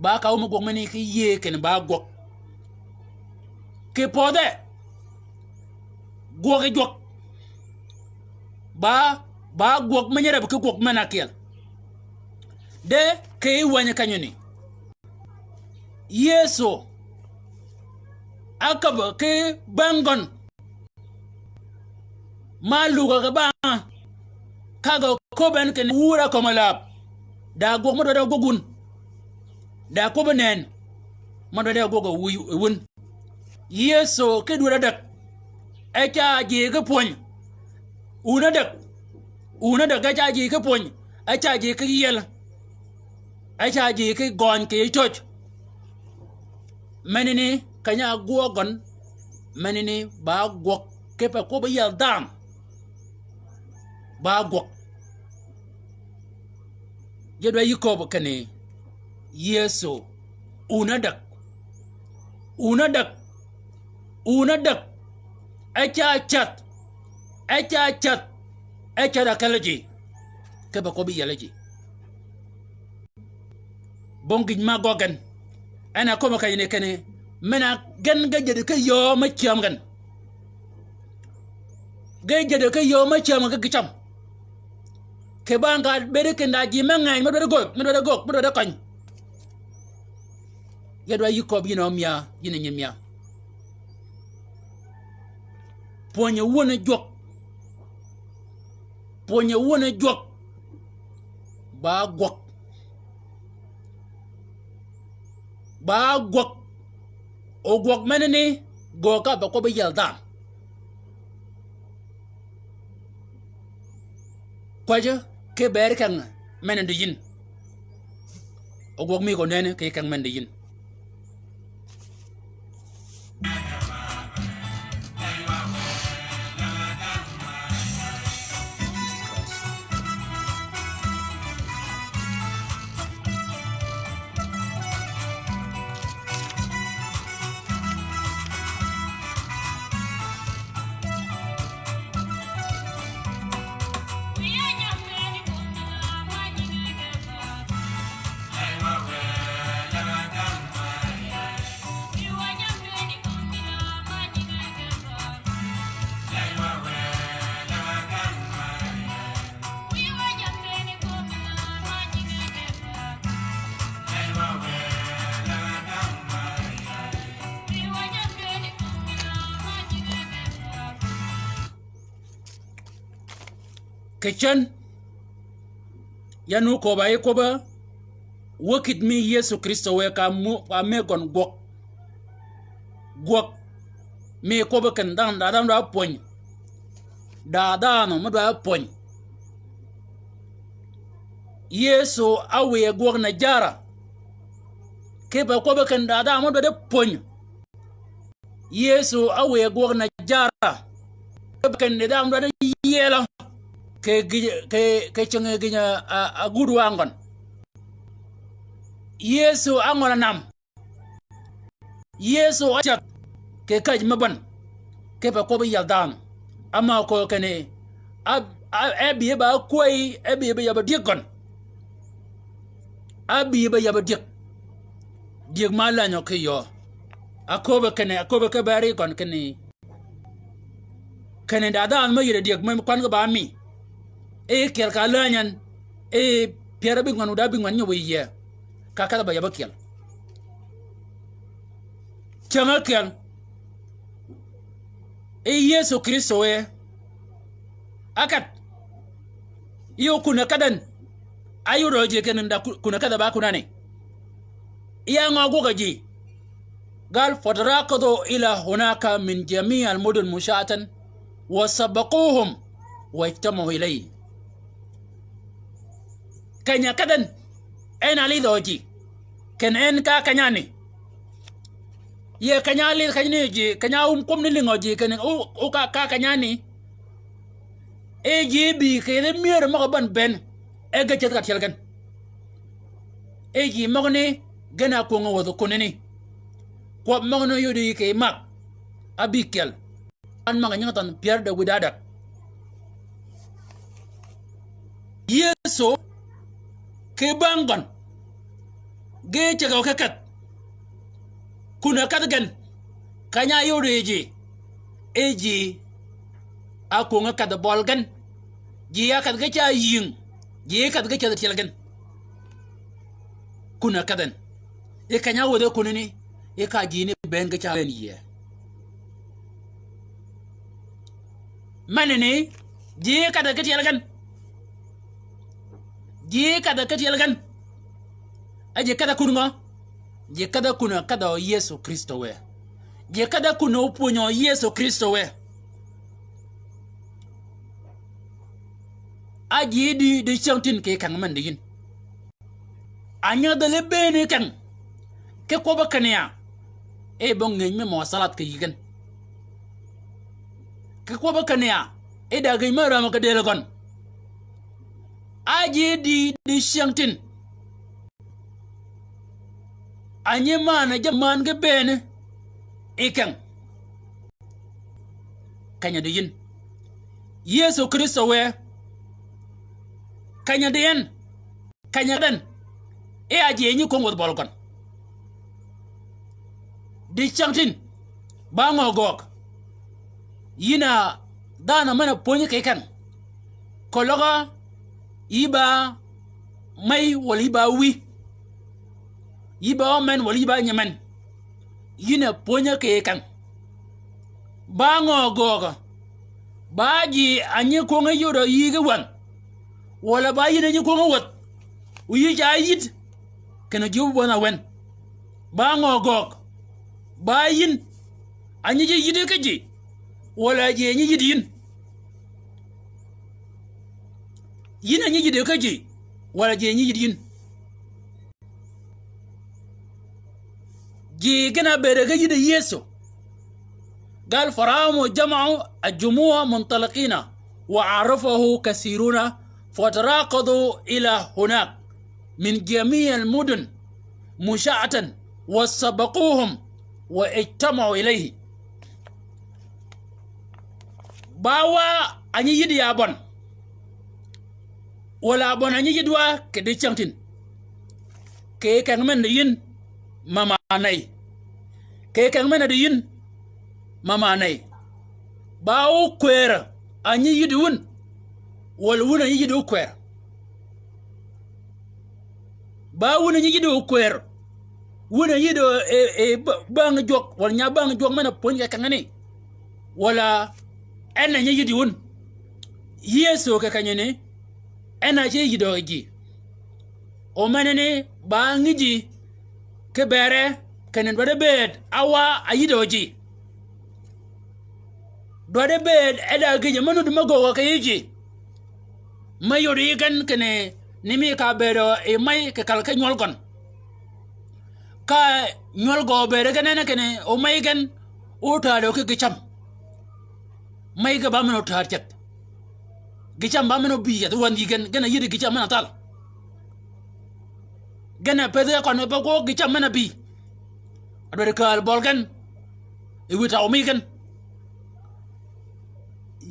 ba ka mo gog mane ki ye kane ba gog ke pode gog gog ba gog mane rab ke gog manakel de kay wanya kanyini Yesu akaba ke bangon maluga ka ba kaga ko ben ken wura ko malap da go mo da gogun da ko benen mo da go wun Yesu ke dura dak e cha je ga pon una dak ga cha je ka pon e cha je ka yel e cha je ka gon ke church menene kanya gogon menene ba gok kepa ko ba yal dam ba gok jedwa yiko kane Yesu unadak acha chat da kalaji kepa ko bi yalaji bongin ma gogan ana ko makay ne kane mena gan ga jede ka yo ma ciam gan ga jede ka yo ma ciam ga gicam ke banga bere ke ndaji mangay ma do gok ma do kan yadwa yiko bi no mia yine nyimia ponya wona jok ba gok o gok menene goka ba ko ba yalda kwaje ke ber kan menen de yin o gok mi ko nene ke kan men de yin Kechan yanu ko ba wakit mi Yesu Kristo we ka mu pa me gon gok me ko ba kan dan da pon da no mo da pon Yesu awe gok na jara ke ba ko ba kan da mo da pon Yesu awe gok na jara ke kan da mo da yela ke chenge ginya a gudu angon Yesu angona nam Yesu achat ke kaj maban ke pa ko bi yaldan ama ko kene abi ba koi abi ba yaba dikon abi ba yaba dik mala nyo ke yo akoba ke bari kon kene da ma yire dik ma kon ga ba mi e kel ka lanyan e piera bi nganu da bi ngan nyo wiye ka kala ba yaba kel chama kel e Yesu Kristo we akat iyo kuna kadan ayu roje kenan da kuna kada ba kuna ne يا غوغجي قال فتراكضوا إلى هناك من جميع المدن مشاة وسبقوهم واجتمعوا إليه كان يكدن أين علي ذوجي كان أين كانياني ye kanyali kanyani ji kanya komni lingoji kan o ka kanyani e ji bi kere mier mo ban ben e ga ket kan e ji mogni gana ko ngo do konini ko mogno yodi ke mak abikel an ma ngatan pierre de widada yeso ke bangon ge che ga kakat kuna katgan kanya yoreji eji akunga kada bolgan jiya kadga cha yin jiya kadga cha tilgan kuna kadan e kanya wode kunini e ka jini ben ga cha ye manene jiya kadga tilgan jiya kadga tilgan aje kada kunga je kada kuna kada Yesu Kristo we je kada kuna uponyo Yesu Kristo we aji di chantin ke kan man digin anya da lebe ne kan ke ko bakania e bon ngin mo salat ke yigan ke ko bakania e da ga mara maka de lagon aji di chantin anye mana jaman ge bene ikan kanya de yin Yesu Kristo we kanya de yen kanya den e aje nyi ko ngod bolgon di chantin ba ngogok yina dana mana ponye ke kan kologa iba mai wali ba wi yiba men wali ba nyaman yina ponya ke kan ba ngogoga baji anye ko ngayodo yiga wan wala ba yina nyi ko ngawat uyi ja yit kana jobu wana wen ba ngogog ba yin anye ji yide kaji wala je nyi yidin yina nyi yide kaji wala je nyi yidin جي جنا برجيد يسوع قال فراموا جمعوا الجموع منطلقين وعرفه كثيرون فتراقضوا إلى هناك من جميع المدن مشاة وسبقوهم واجتمعوا إليه باوا أني يدي أبون ولا أبون أني يدوا كدي شانتين كي كان من ين mama nay ke kan mena de yin mama nay ba o kwera anyi yidun wal wuna yidu kwer ba wuna yidu kwer wuna yidu bang jok wal nya bang jok mena ponja kangani wala ena yidun Yesu ka kanyene ena je yido gi o manene ba ngiji kebere kenen dwade bed awa ayidoji dwade bed eda gije manu dumago ka yiji mayori gan kene nimi ka bedo e may ke kalka nyolgon ka nyolgo bere ganene kene o may gan o tado ke gicham may ga bamno tarjet gicham bamno biya to wandi gan gana yidi gicham mana tal gana pede kono bago gicham mana bi adore kal bolgan e wita o migan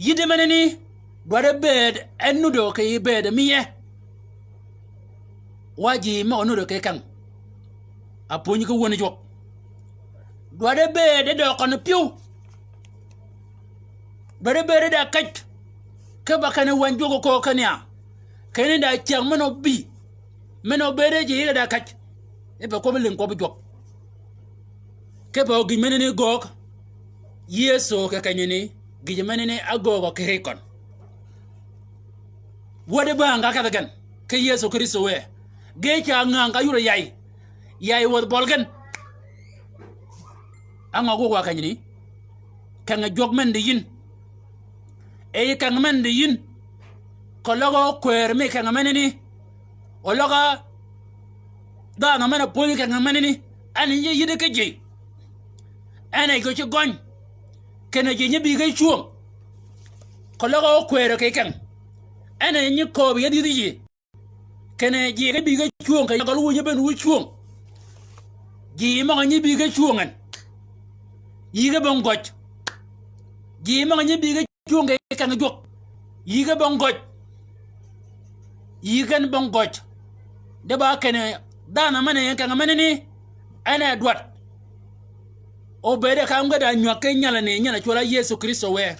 yide maneni dwade bed ennudo ke bed miye waji ma onudo ke kan aponi ko woni jok dwade bed do kono piu dwade bed da kaj ke bakana wanjogo ko kania kene da tiang mano bi meno bere je da kaj e ba ko belin ko jok ke ba gi menene gok yeso ke kanyene gi menene agogo ke rekon wode ba nga ka gan ke yeso kristo we ge cha nga yuro yai yai wod bolgan anga go wa kanyini kanga jogmen de yin e kanga men de yin ko logo kwer me kanga menini o loga da na mena poli kanga menini ani ye yide ke je ana go ci gon kena je nyi bi ga chuom ko logo kwer ke kan ana nyi ko bi yidi ji kena je ga bi ga chuom ka ga lu nyi ben wu chuom ji ma nyi bi ga chuongan yiga bon goj ji ma nyi bi ga chuom ga kan jok yiga bon goj yigan bon goj de ba kene dana mane kan menini ana dwat o bede ka ngada nyoke nyala ne nyala chola Yesu Kristo we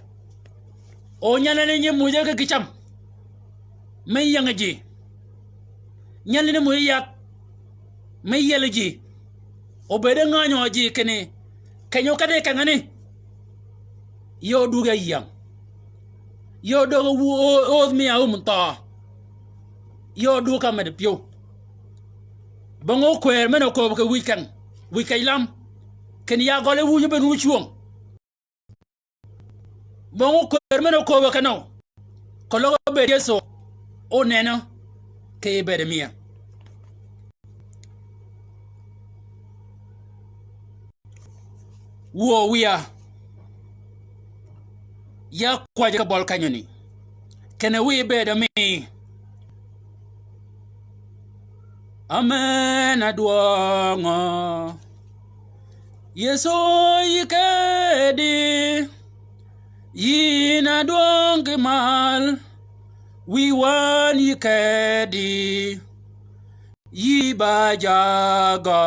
o nyala ne nyimu je ka kicham may yanga ji nyala ne mu yak may yele ji o bede nganyo ji kene kenyo kade kangani yo duga yang yo do o mi a umta yo du ka med pio bango kwer meno ko ka weekend lam ken ya gole wu ben wu chuong bango kwer meno ko ka no ko lo be yeso o neno ke be de mia wo wia ya kwaje ka bol kanyoni ken wi be de mi amen aduanga yeso yikedi yina duangi mal we wan yikedi yibajaga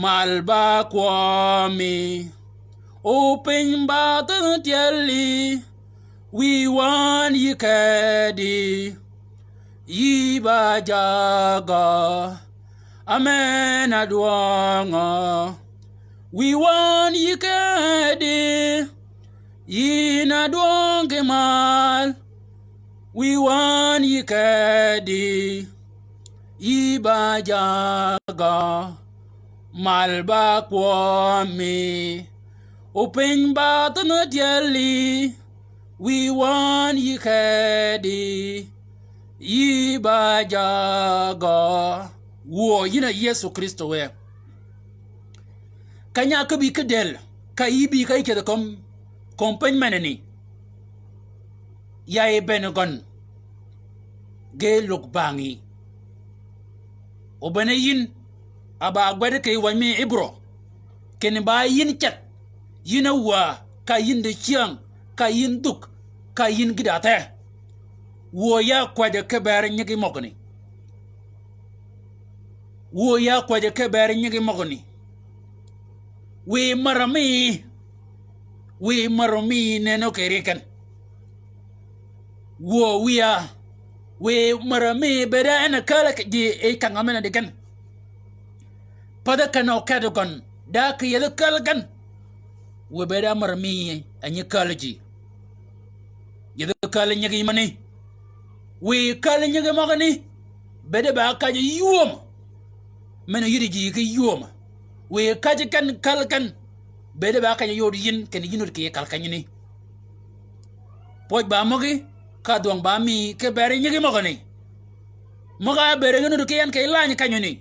malba kwami open batan tiali we wan yikedi yibajaga amen aduanga we want yikedi yina duange mal we want yikedi yibajaga malba kwami open batan tiali we want yikedi yibajaga wo yina Yesu Kristo we kanya ka bi ka del ka yibi ka ike da kompen manani ya e benegon ge lok bangi o bene yin aba gwade ke wami ibro ken ba yin chat yina wa ka yin de chiang ka yin duk ka yin gidata wo ya kwaje ke bar nyigi mogni wo ya kwaje ke bar nyigi mogni we marami neno kerikan wo we marami beda ana kala di e kan amena de kan pada kan o kadogon da ke yel kalgan we beda marami anyi kalaji yel kala nyigi mani we kala nyigi magani beda ba ka yum mena yiri ji ke yum we kaji kan kalkan bede ba kan yodi yin ken yinur ke kalkan ni poj ba mogi ka dong ba mi ke bere nyigi mogoni moga bere yinur ke yan ke lany kanyoni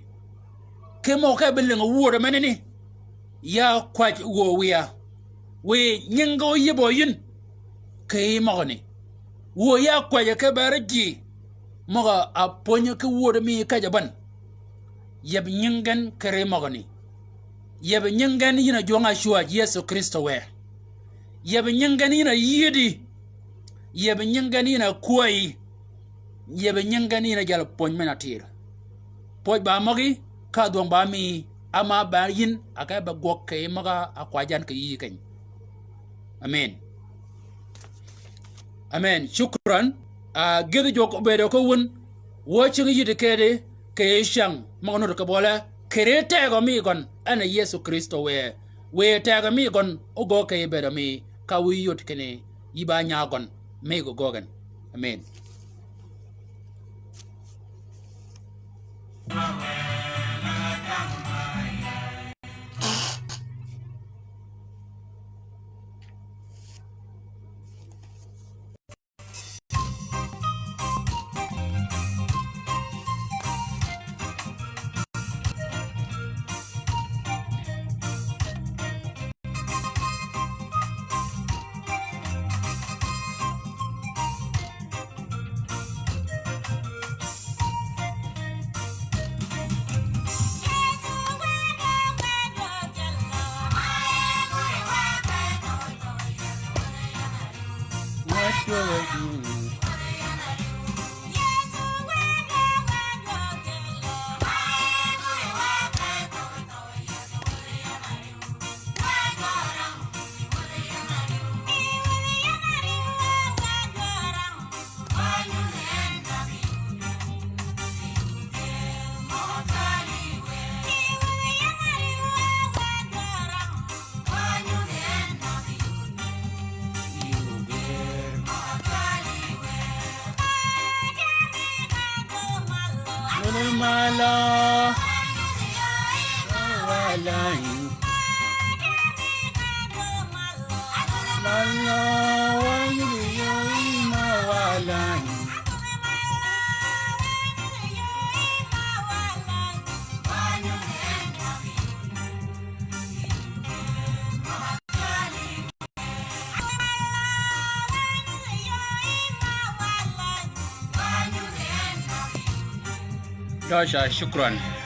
ke mo ka belen wuore meneni ya kwaj wo we nyingo yibo yin ke mogoni wo ya kwaje ke bere ji moga aponyo ke wuore mi ka jaban yeb nyingen kere mogoni yeb nyingen yina jonga shua Yesu Kristo we yeb nyingen yina yidi yeb nyingen yina kuai yeb nyingen yina jal pon menatir poj ba mogi ka don ba mi ama ba yin aka ba gokke maga akwajan ke yi kan amen shukran gedo jok bedo ko won watching yidi kede ke shang mono ka bola kere tego mi gon ana Yesu Kristo we tego mi gon ogo ke bedo mi ka wi yot kene yiba nyagon me go gogan amen Mala walai Mala walai walai Dasha, shukran.